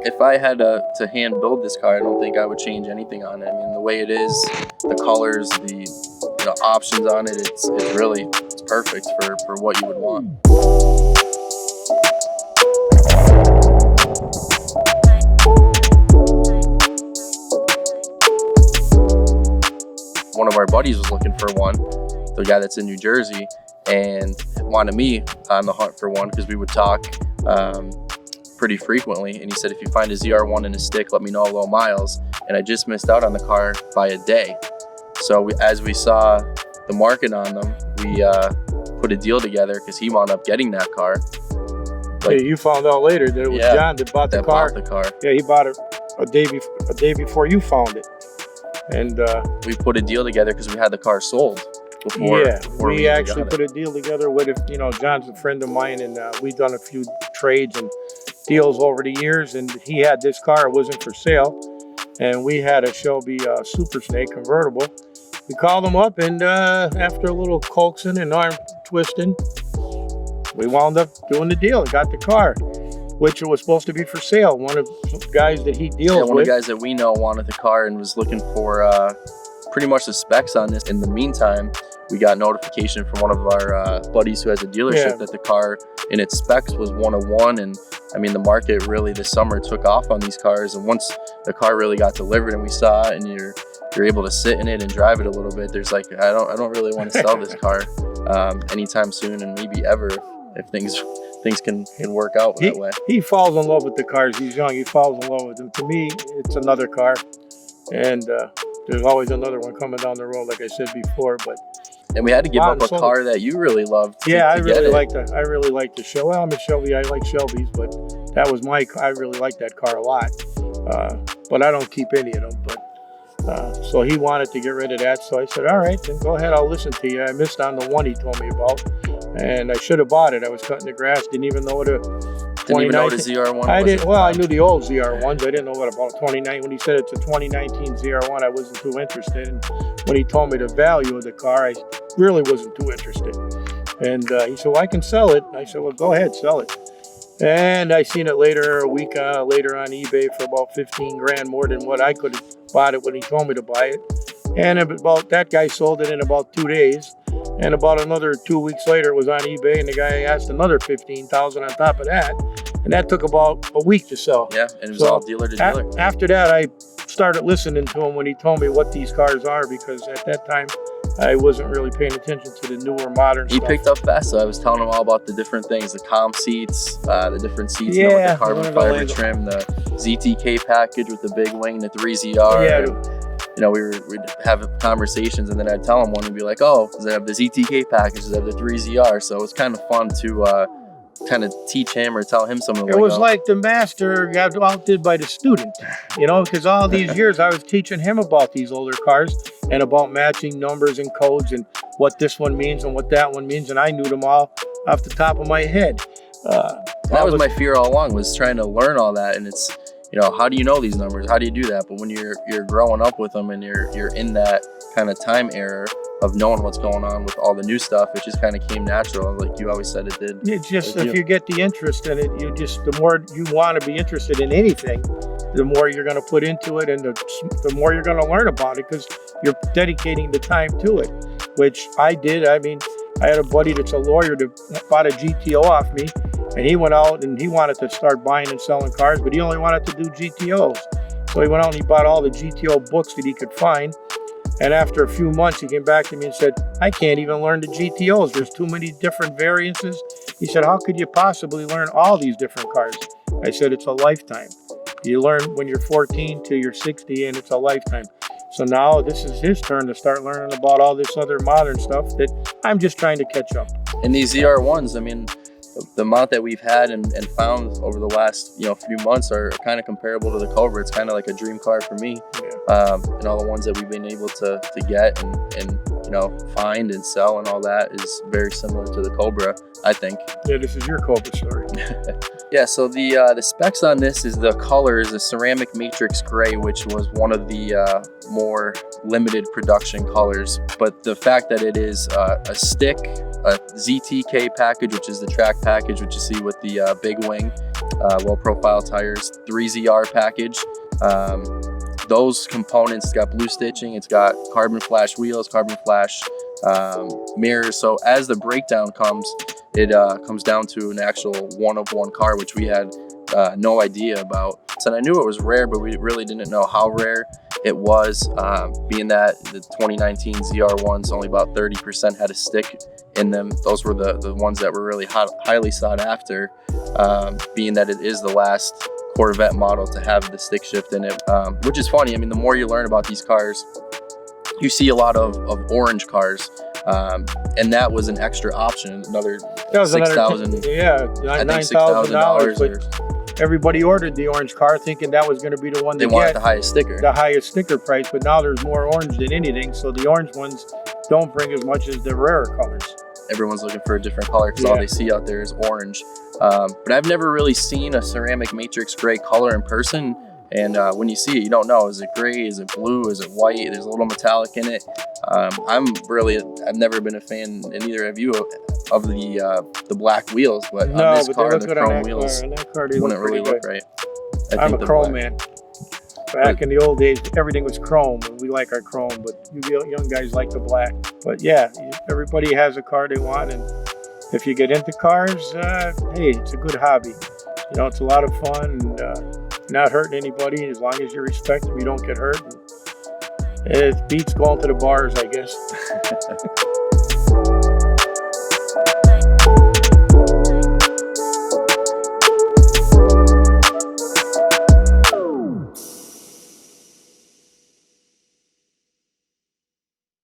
If I had to hand build this car, I don't think I would change anything on it. I mean, the way it is, the colors, the options on it, it's perfect for what you would want. One of our buddies was looking for one, the guy that's in New Jersey, and wanted me on the hunt for one because we would talk pretty frequently. And he said, if you find a ZR1 in a stick, let me know low miles. And I just missed out on the car by a day. So as we saw the market on them, we put a deal together because he wound up getting that car. Like, hey, you found out later that it was John that bought the car. Yeah, he bought it a day before you found it. And we put a deal together because we had the car sold before. We actually put a deal together with, John's a friend of mine, and we've done a few trades and deals over the years, and he had this car. It wasn't for sale, and we had a Chevy Super Snake convertible. We called him up, and after a little coaxing and arm twisting, we wound up doing the deal and got the car, which was supposed to be for sale. One of the guys that he deals with. One of the guys that we know wanted the car and was looking for pretty much the specs on this. In the meantime, we got notification from one of our buddies who has a dealership that the car in its specs was 101. And I mean, the market really this summer took off on these cars. And once the car really got delivered and we saw it and you're able to sit in it and drive it a little bit, there's like, I don't really want to sell this car anytime soon, and maybe ever if things can work out that way. He falls in love with the cars. He's young. He falls in love with them. To me, it's another car. And there's always another one coming down the road, like I said before. And we had to give up a car that you really loved. I really like the Chevy. Well, I'm a Chevy. I like Chevys, but that was I really like that car a lot. But I don't keep any of them. But so he wanted to get rid of that. So I said, all right, then go ahead. I'll listen to you. I missed on the one he told me about, and I should have bought it. I was cutting the grass. Didn't even know what a 2019. Didn't even know what a ZR1 was. I didn't. Well, I knew the old ZR1s. I didn't know what about 29. When he said it's a 2019 ZR1, I wasn't too interested. And when he told me the value of the car, I really wasn't too interested. And he said, well, I can sell it. I said, well, go ahead, sell it. And I seen it a week later on eBay for about 15 grand more than what I could have bought it when he told me to buy it. And about that guy sold it in about 2 days. And about another 2 weeks later, it was on eBay, and the guy asked another $15,000 on top of that. And that took about a week to sell. Yeah, and it was all dealer to dealer. After that, I started listening to him when he told me what these cars are, because at that time, I wasn't really paying attention to the newer modern stuff. He picked up fast, so I was telling him all about the different things, the calm seats, the different seats, with the carbon fiber trim, the ZTK package with the big wing, the 3ZR. Yeah. We'd have conversations, and then I'd tell him one and be like, oh, does it have the ZTK package? Does it have the 3ZR? So it was kind of fun to kind of teach him or tell him something. It was like the master got outdid by the student, because all these years I was teaching him about these older cars and about matching numbers and codes and what this one means and what that one means, and I knew them all off the top of my head. That was my fear all along, was trying to learn all that, and it's, how do you know these numbers? How do you do that? But when you're growing up with them and you're in that kind of time era of knowing what's going on with all the new stuff, it just kind of came natural, like you always said it did. It's just, if you get the interest in it, the more you want to be interested in anything, the more you're going to put into it, and the more you're going to learn about it, because you're dedicating the time to it, which I did. I mean, I had a buddy that's a lawyer that bought a GTO off me, and he went out and he wanted to start buying and selling cars, but he only wanted to do GTOs. So he went out and he bought all the GTO books that he could find. And after a few months, he came back to me and said, I can't even learn the GTOs. There's too many different variances. He said, how could you possibly learn all these different cars? I said, it's a lifetime. You learn when you're 14 to you're 60, and it's a lifetime. So now this is his turn to start learning about all this other modern stuff that I'm just trying to catch up. And these ZR1s, I mean, the amount that we've had and found over the last few months are kind of comparable to the Cobra. It's kind of like a dream car for me. And all the ones that we've been able to get and find and sell and all that is very similar to the Cobra, I think. Yeah, this is your Cobra story. Yeah, so the specs on this is the color is a ceramic matrix gray, which was one of the more limited production colors. But the fact that it is a stick, a ZTK package, which is the track package, which you see with the big wing, well-profiled tires, 3 ZR package. Those components got blue stitching, it's got carbon flash wheels, carbon flash mirrors. So as the breakdown comes, it comes down to an actual one-of-one car, which we had no idea about. So I knew it was rare, but we really didn't know how rare it was, being that the 2019 ZR1s only about 30% had a stick in them. Those were the ones that were really highly sought after, being that it is the last Corvette model to have the stick shift in it, which is funny. I mean, the more you learn about these cars, you see a lot of orange cars, and that was an extra option, another $6,000. Yeah, I think $6,000. But everybody ordered the orange car thinking that was going to be the one They wanted the highest sticker. The highest sticker price, but now there's more orange than anything, so the orange ones don't bring as much as the rarer colors. Everyone's looking for a different color because all they see out there is orange. But I've never really seen a ceramic matrix gray color in person. And when you see it, you don't know, is it gray, is it blue, is it white? There's a little metallic in it. I've never been a fan, and neither have you, of the black wheels, but on this car, the chrome wheels wouldn't really look right. I'm a chrome man. Back in the old days, everything was chrome, and we like our chrome, but you young guys like the black. But yeah, everybody has a car they want, and if you get into cars, hey, it's a good hobby. You know, it's a lot of fun, and not hurting anybody. As long as you respect them, you don't get hurt. It beats going to the bars, I guess.